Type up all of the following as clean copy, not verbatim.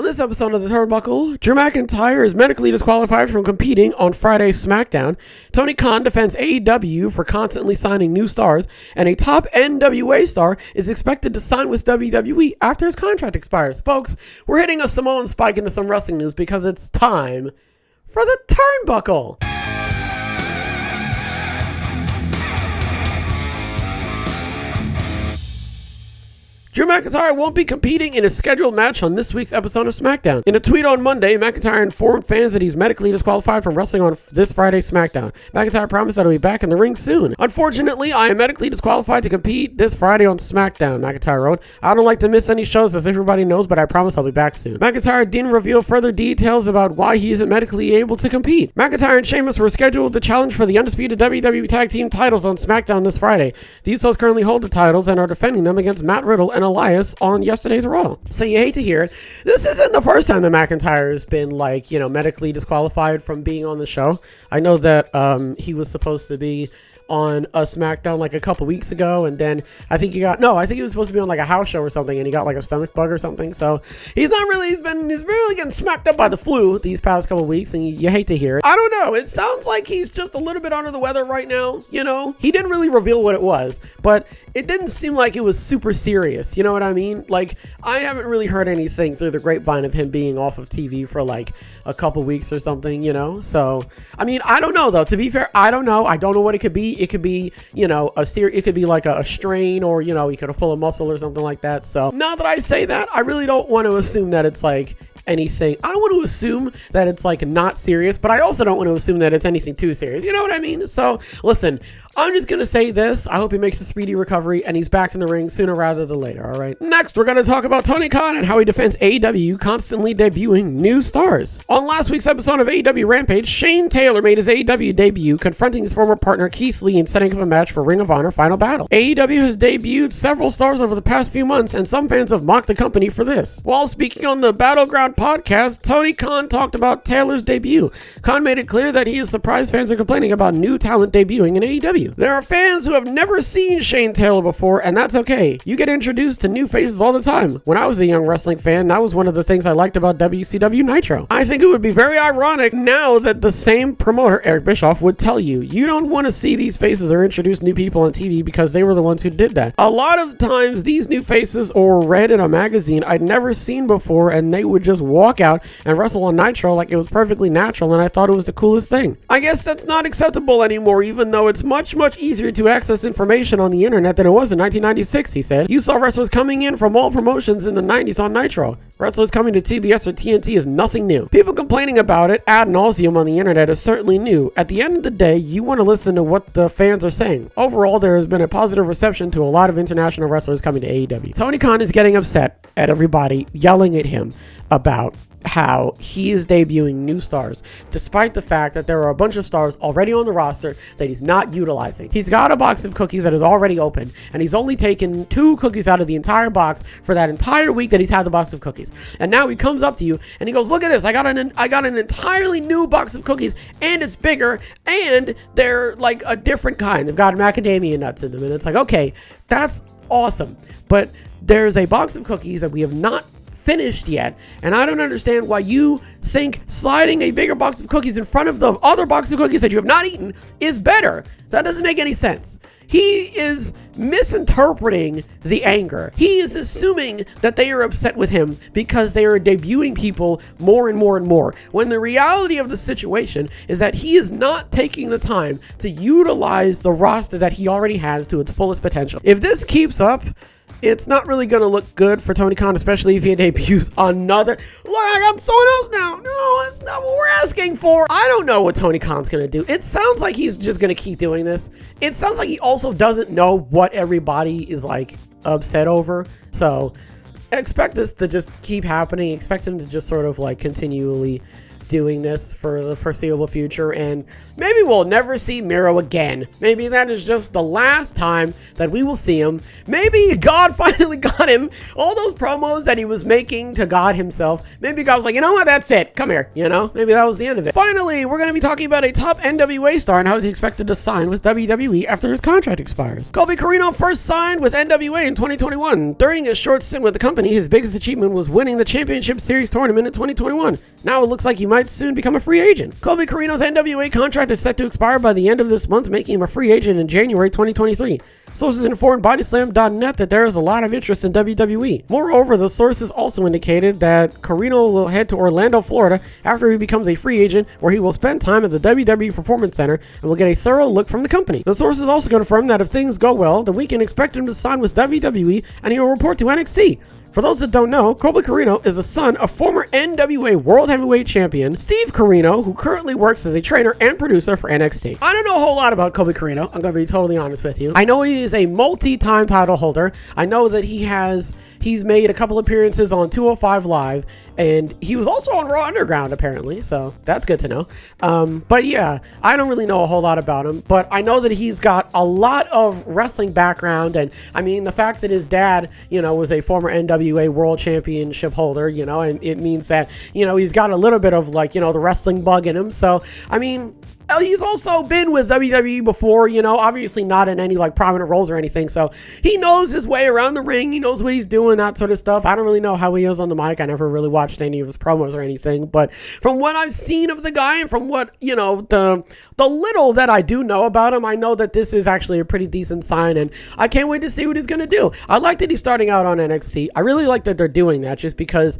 On this episode of the Turnbuckle, Drew McIntyre is medically disqualified from competing on Friday's SmackDown. Tony Khan defends AEW for constantly signing new stars, and a top NWA star is expected to sign with WWE after his contract expires. Folks, we're hitting a Samoan spike into some wrestling news because it's time for the Turnbuckle. Drew McIntyre won't be competing in a scheduled match on this week's episode of SmackDown. In a tweet on Monday, McIntyre informed fans that he's medically disqualified from wrestling on this Friday's SmackDown. McIntyre promised that he'll be back in the ring soon. Unfortunately, I am medically disqualified to compete this Friday on SmackDown, McIntyre wrote. I don't like to miss any shows, as everybody knows, but I promise I'll be back soon. McIntyre didn't reveal further details about why he isn't medically able to compete. McIntyre and Sheamus were scheduled to challenge for the undisputed WWE Tag Team titles on SmackDown this Friday. These two currently hold the titles and are defending them against Matt Riddle and Elias on yesterday's Raw. So you hate to hear it. This isn't the first time that McIntyre has been medically disqualified from being on the show. I know that he was supposed to be on a SmackDown like a couple weeks ago, and then I think he was supposed to be on like a house show or something, and he got like a stomach bug or something. So he's really getting smacked up by the flu these past couple weeks, and you hate to hear it. I don't know, it sounds like he's just a little bit under the weather right now. He didn't really reveal what it was, but it didn't seem like it was super serious, you know what I mean? Like, I haven't really heard anything through the grapevine of him being off of TV for like a couple weeks or something, so I mean, I don't know though. To be fair, I don't know what it could be. It could be, it could be like a strain, or, he could have pulled a muscle or something like that. So now that I say that, I really don't want to assume that it's like anything. I don't want to assume that it's like not serious, but I also don't want to assume that it's anything too serious. You know what I mean? So listen, I'm just going to say this. I hope he makes a speedy recovery and he's back in the ring sooner rather than later, all right? Next, we're going to talk about Tony Khan and how he defends AEW constantly debuting new stars. On last week's episode of AEW Rampage, Shane Taylor made his AEW debut, confronting his former partner Keith Lee and setting up a match for Ring of Honor Final Battle. AEW has debuted several stars over the past few months, and some fans have mocked the company for this. While speaking on the Battleground podcast, Tony Khan talked about Taylor's debut. Khan made it clear that he is surprised fans are complaining about new talent debuting in AEW. There are fans who have never seen Shane Taylor before, and that's okay. You get introduced to new faces all the time. When I was a young wrestling fan, that was one of the things I liked about WCW Nitro. I think it would be very ironic now that the same promoter, Eric Bischoff, would tell you, you don't want to see these faces or introduce new people on TV because they were the ones who did that. A lot of times, these new faces or read in a magazine I'd never seen before, and they would just walk out and wrestle on Nitro like it was perfectly natural, and I thought it was the coolest thing. I guess that's not acceptable anymore, even though it's much easier to access information on the internet than it was in 1996, he said. You saw wrestlers coming in from all promotions in the 90s on Nitro. Wrestlers coming to TBS or TNT is nothing new. People complaining about it ad nauseum on the internet is certainly new. At the end of the day, you want to listen to what the fans are saying. Overall, there has been a positive reception to a lot of international wrestlers coming to AEW. Tony Khan is getting upset at everybody yelling at him about how he is debuting new stars, despite the fact that there are a bunch of stars already on the roster that he's not utilizing. He's got a box of cookies that is already open, and he's only taken 2 cookies out of the entire box for that entire week that he's had the box of cookies. And now he comes up to you and he goes, look at this, I got an entirely new box of cookies, and it's bigger, and they're like a different kind. They've got macadamia nuts in them, and it's like, okay, that's awesome, but there's a box of cookies that we have not finished yet, and I don't understand why you think sliding a bigger box of cookies in front of the other box of cookies that you have not eaten is better. That doesn't make any sense. He is misinterpreting the anger. He is assuming that they are upset with him because they are debuting people more and more and more, when the reality of the situation is that he is not taking the time to utilize the roster that he already has to its fullest potential. If this keeps up, it's not really going to look good for Tony Khan, especially if he debuts another. Look, I got someone else now. No, that's not what we're asking for. I don't know what Tony Khan's going to do. It sounds like he's just going to keep doing this. It sounds like he also doesn't know what everybody is like upset over. So expect this to just keep happening. Expect him to just sort of like continually doing this for the foreseeable future, and maybe we'll never see Miro again. Maybe that is just the last time that we will see him. Maybe God finally got him all those promos that he was making to God himself. Maybe God was like, you know what, that's it, come here, you know, maybe that was the end of it. Finally, we're going to be talking about a top NWA star and how he's expected to sign with WWE after his contract expires. Colby Corino first signed with NWA in 2021. During his short stint with the company, his biggest achievement was winning the Championship Series tournament in 2021. Now it looks like he might soon become a free agent. Colby Corino's NWA contract is set to expire by the end of this month, making him a free agent in January 2023. Sources informed BodySlam.net that there is a lot of interest in WWE. Moreover, the sources also indicated that Corino will head to Orlando, Florida after he becomes a free agent, where he will spend time at the WWE Performance Center and will get a thorough look from the company. The sources also confirmed that if things go well, then we can expect him to sign with WWE and he will report to NXT. For those that don't know, Colby Corino is the son of former NWA World Heavyweight Champion Steve Corino, who currently works as a trainer and producer for NXT. I don't know a whole lot about Colby Corino, I'm going to be totally honest with you. I know he is a multi-time title holder. I know that he's made a couple appearances on 205 Live, and he was also on Raw Underground apparently, so that's good to know. But yeah, I don't really know a whole lot about him, but I know that he's got a lot of wrestling background, and I mean, the fact that his dad, you know, was a former NWA World Championship holder, you know, and it means that, you know, he's got a little bit of, like, you know, the wrestling bug in him. So, I mean, he's also been with WWE before, you know, obviously not in any like prominent roles or anything. So he knows his way around the ring. He knows what he's doing, that sort of stuff. I don't really know how he is on the mic. I never really watched any of his promos or anything. But from what I've seen of the guy and from what, you know, the little that I do know about him, I know that this is actually a pretty decent sign, and I can't wait to see what he's going to do. I like that he's starting out on NXT. I really like that they're doing that, just because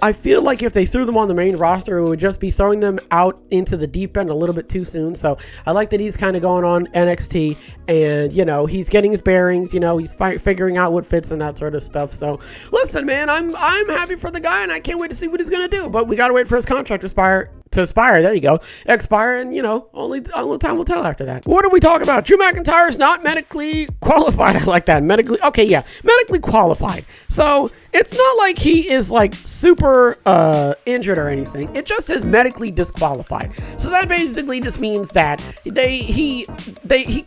I feel like if they threw them on the main roster, it would just be throwing them out into the deep end a little bit too soon. So I like that he's kind of going on NXT, and, you know, he's getting his bearings, you know, he's figuring out what fits and that sort of stuff. So listen, man, I'm happy for the guy, and I can't wait to see what he's going to do, but we got to wait for his contract to expire, there you go, and, you know, only time will tell after that. What do we talk about? Drew McIntyre is not medically qualified. I like that. Medically qualified. So it's not like he is like super injured or anything. It just says medically disqualified. So that basically just means that he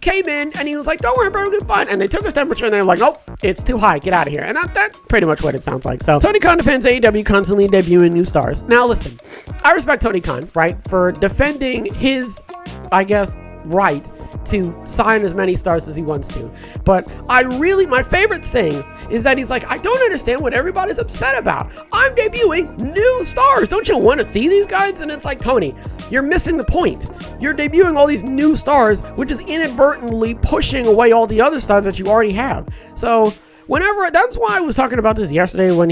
came in and he was like, don't worry, bro, it's fine. And they took his temperature and they're like, nope, it's too high, get out of here. And that's pretty much what it sounds like. So Tony Khan defends AEW constantly debuting new stars. Now listen, I respect Tony Khan, right, for defending his, I guess, right to sign as many stars as he wants to. But my favorite thing is that he's like, I don't understand what everybody's upset about. I'm debuting new stars. Don't you want to see these guys? And it's like, Tony, you're missing the point. You're debuting all these new stars, which is inadvertently pushing away all the other stars that you already have. So that's why I was talking about this yesterday when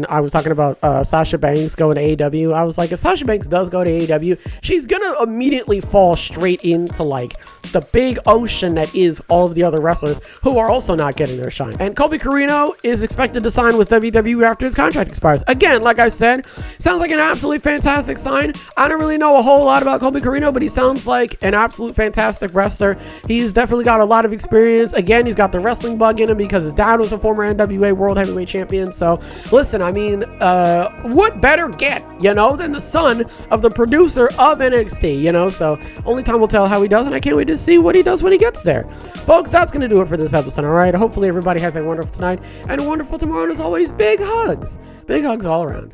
I was talking about Sasha Banks going to AEW. I was like, if Sasha Banks does go to AEW, she's gonna immediately fall straight into like the big ocean that is all of the other wrestlers who are also not getting their shine. And Colby Corino is expected to sign with WWE after his contract expires. Again, like I said, sounds like an absolutely fantastic sign. I don't really know a whole lot about Colby Corino, but he sounds like an absolute fantastic wrestler. He's definitely got a lot of experience. Again, he's got the wrestling bug in him because his dad was a former NWA World Heavyweight Champion. So listen, I mean, what better get, you know, than the son of the producer of NXT, you know? So only time will tell how he does, and I can't wait to see what he does when he gets there. Folks, that's going to do it for this episode, all right? Hopefully everybody has a wonderful tonight and a wonderful tomorrow, and as always, big hugs all around.